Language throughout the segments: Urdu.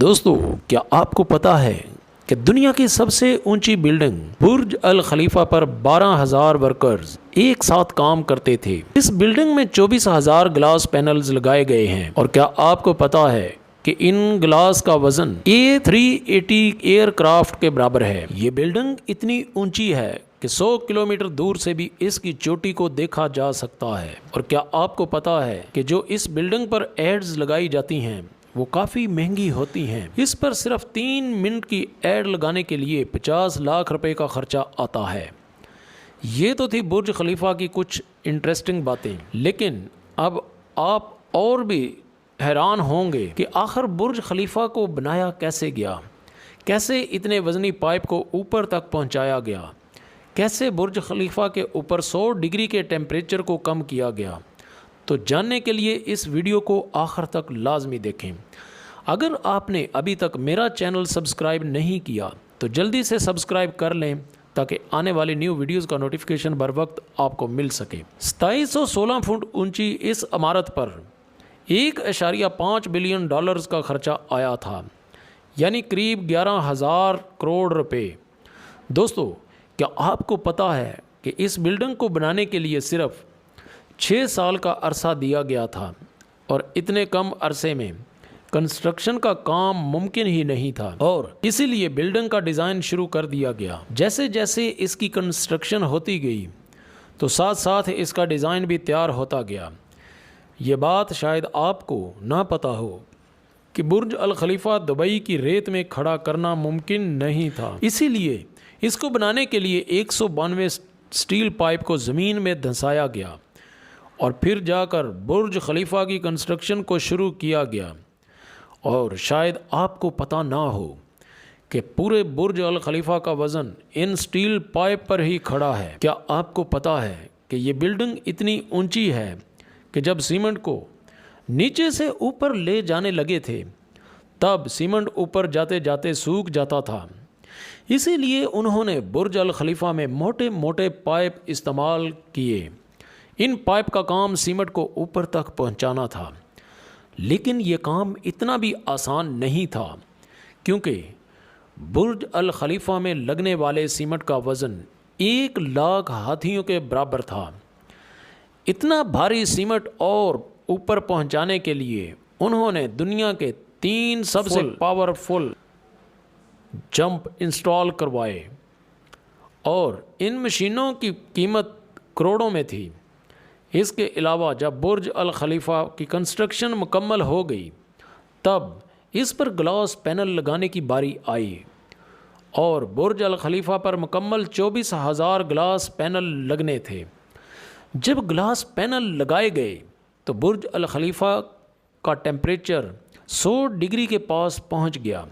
دوستو، کیا آپ کو پتا ہے کہ دنیا کی سب سے اونچی بلڈنگ برج الخلیفہ پر 12,000 ورکرز ایک ساتھ کام کرتے تھے۔ اس بلڈنگ میں 24,000 گلاس پینلز لگائے گئے ہیں، اور کیا آپ کو پتا ہے کہ ان گلاس کا وزن A380 ایئر کرافٹ کے برابر ہے۔ یہ بلڈنگ اتنی اونچی ہے کہ 100 کلومیٹر دور سے بھی اس کی چوٹی کو دیکھا جا سکتا ہے۔ اور کیا آپ کو پتا ہے کہ جو اس بلڈنگ پر ایڈز لگائی جاتی ہیں وہ کافی مہنگی ہوتی ہیں۔ اس پر صرف 3 منٹ کی ایڈ لگانے کے لیے 50 لاکھ روپے کا خرچہ آتا ہے۔ یہ تو تھی برج خلیفہ کی کچھ انٹرسٹنگ باتیں، لیکن اب آپ اور بھی حیران ہوں گے کہ آخر برج خلیفہ کو بنایا کیسے گیا، کیسے اتنے وزنی پائپ کو اوپر تک پہنچایا گیا، کیسے برج خلیفہ کے اوپر 100 ڈگری کے ٹیمپریچر کو کم کیا گیا۔ تو جاننے کے لیے اس ویڈیو کو آخر تک لازمی دیکھیں۔ اگر آپ نے ابھی تک میرا چینل سبسکرائب نہیں کیا تو جلدی سے سبسکرائب کر لیں تاکہ آنے والی نیو ویڈیوز کا نوٹیفیکیشن بر وقت آپ کو مل سکے۔ 2716 فٹ اونچی اس عمارت پر $1.5 بلین کا خرچہ آیا تھا، یعنی قریب 11,000 کروڑ روپے۔ دوستو، کیا آپ کو پتا ہے کہ اس بلڈنگ کو بنانے کے لیے صرف 6 سال کا عرصہ دیا گیا تھا، اور اتنے کم عرصے میں کنسٹرکشن کا کام ممکن ہی نہیں تھا، اور اسی لیے بلڈنگ کا ڈیزائن شروع کر دیا گیا۔ جیسے جیسے اس کی کنسٹرکشن ہوتی گئی تو ساتھ ساتھ اس کا ڈیزائن بھی تیار ہوتا گیا۔ یہ بات شاید آپ کو نہ پتہ ہو کہ برج الخلیفہ دبئی کی ریت میں کھڑا کرنا ممکن نہیں تھا، اسی لیے اس کو بنانے کے لیے 192 سٹیل پائپ کو زمین میں دھنسایا گیا، اور پھر جا کر برج خلیفہ کی کنسٹرکشن کو شروع کیا گیا۔ اور شاید آپ کو پتہ نہ ہو کہ پورے برج الخلیفہ کا وزن ان سٹیل پائپ پر ہی کھڑا ہے۔ کیا آپ کو پتہ ہے کہ یہ بلڈنگ اتنی اونچی ہے کہ جب سیمنٹ کو نیچے سے اوپر لے جانے لگے تھے تب سیمنٹ اوپر جاتے جاتے سوکھ جاتا تھا، اسی لیے انہوں نے برج الخلیفہ میں موٹے موٹے پائپ استعمال کیے۔ ان پائپ کا کام سیمنٹ کو اوپر تک پہنچانا تھا، لیکن یہ کام اتنا بھی آسان نہیں تھا، کیونکہ برج الخلیفہ میں لگنے والے سیمنٹ کا وزن 1,00,000 ہاتھیوں کے برابر تھا۔ اتنا بھاری سیمنٹ اور اوپر پہنچانے کے لیے انہوں نے دنیا کے 3 سب سے پاورفل جمپ انسٹال کروائے، اور ان مشینوں کی قیمت کروڑوں میں تھی۔ اس کے علاوہ جب برج الخلیفہ کی کنسٹرکشن مکمل ہو گئی تب اس پر گلاس پینل لگانے کی باری آئی، اور برج الخلیفہ پر مکمل 24,000 گلاس پینل لگنے تھے۔ جب گلاس پینل لگائے گئے تو برج الخلیفہ کا ٹیمپریچر 100 ڈگری کے پاس پہنچ گیا،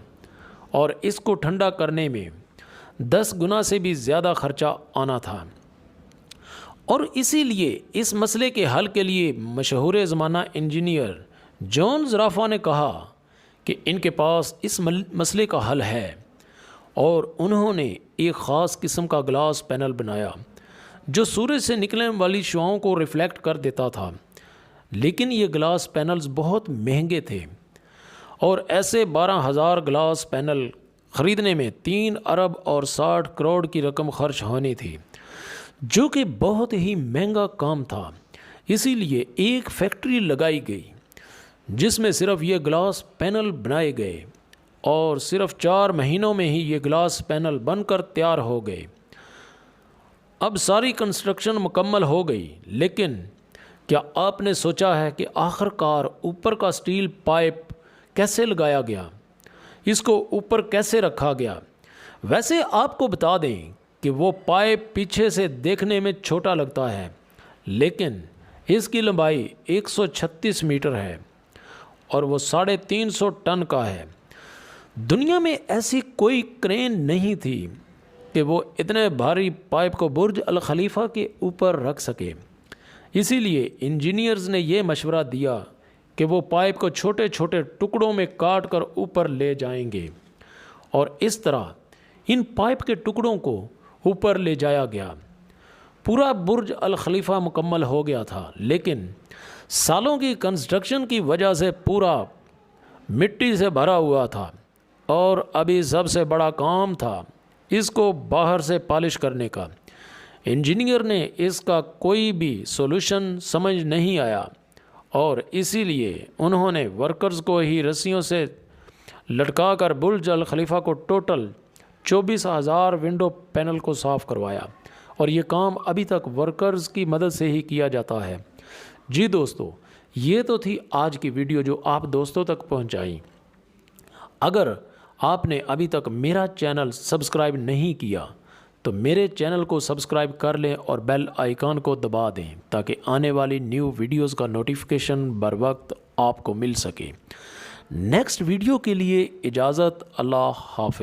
اور اس کو ٹھنڈا کرنے میں 10 گنا سے بھی زیادہ خرچہ آنا تھا۔ اور اسی لیے اس مسئلے کے حل کے لیے مشہور زمانہ انجینئر جان زرافہ نے کہا کہ ان کے پاس اس مسئلے کا حل ہے، اور انہوں نے ایک خاص قسم کا گلاس پینل بنایا جو سورج سے نکلنے والی شعاؤں کو ریفلیکٹ کر دیتا تھا۔ لیکن یہ گلاس پینلز بہت مہنگے تھے، اور ایسے 12,000 گلاس پینل خریدنے میں 3 ارب اور 60 کروڑ کی رقم خرچ ہونی تھی، جو کہ بہت ہی مہنگا کام تھا۔ اسی لیے ایک فیکٹری لگائی گئی جس میں صرف یہ گلاس پینل بنائے گئے، اور صرف 4 مہینوں میں ہی یہ گلاس پینل بن کر تیار ہو گئے۔ اب ساری کنسٹرکشن مکمل ہو گئی، لیکن کیا آپ نے سوچا ہے کہ آخر کار اوپر کا سٹیل پائپ کیسے لگایا گیا، اس کو اوپر کیسے رکھا گیا؟ ویسے آپ کو بتا دیں کہ وہ پائپ پیچھے سے دیکھنے میں چھوٹا لگتا ہے، لیکن اس کی لمبائی 136 میٹر ہے، اور وہ 350 ٹن کا ہے۔ دنیا میں ایسی کوئی کرین نہیں تھی کہ وہ اتنے بھاری پائپ کو برج الخلیفہ کے اوپر رکھ سکے۔ اسی لیے انجینئرز نے یہ مشورہ دیا کہ وہ پائپ کو چھوٹے چھوٹے ٹکڑوں میں کاٹ کر اوپر لے جائیں گے، اور اس طرح ان پائپ کے ٹکڑوں کو اوپر لے جایا گیا۔ پورا برج الخلیفہ مکمل ہو گیا تھا، لیکن سالوں کی کنسٹرکشن کی وجہ سے پورا مٹی سے بھرا ہوا تھا، اور ابھی سب سے بڑا کام تھا اس کو باہر سے پالش کرنے کا۔ انجینئر نے اس کا کوئی بھی سولوشن سمجھ نہیں آیا اور اسی لیے انہوں نے ورکرز کو ہی رسیوں سے لٹکا کر برج الخلیفہ کو ٹوٹل 24,000 ونڈو پینل کو صاف کروایا، اور یہ کام ابھی تک ورکرز کی مدد سے ہی کیا جاتا ہے۔ جی دوستو، یہ تو تھی آج کی ویڈیو جو آپ دوستوں تک پہنچائی۔ اگر آپ نے ابھی تک میرا چینل سبسکرائب نہیں کیا تو میرے چینل کو سبسکرائب کر لیں اور بیل آئیکن کو دبا دیں تاکہ آنے والی نیو ویڈیوز کا نوٹیفیکیشن بر وقت آپ کو مل سکے۔ نیکسٹ ویڈیو کے لیے اجازت، اللہ حافظ۔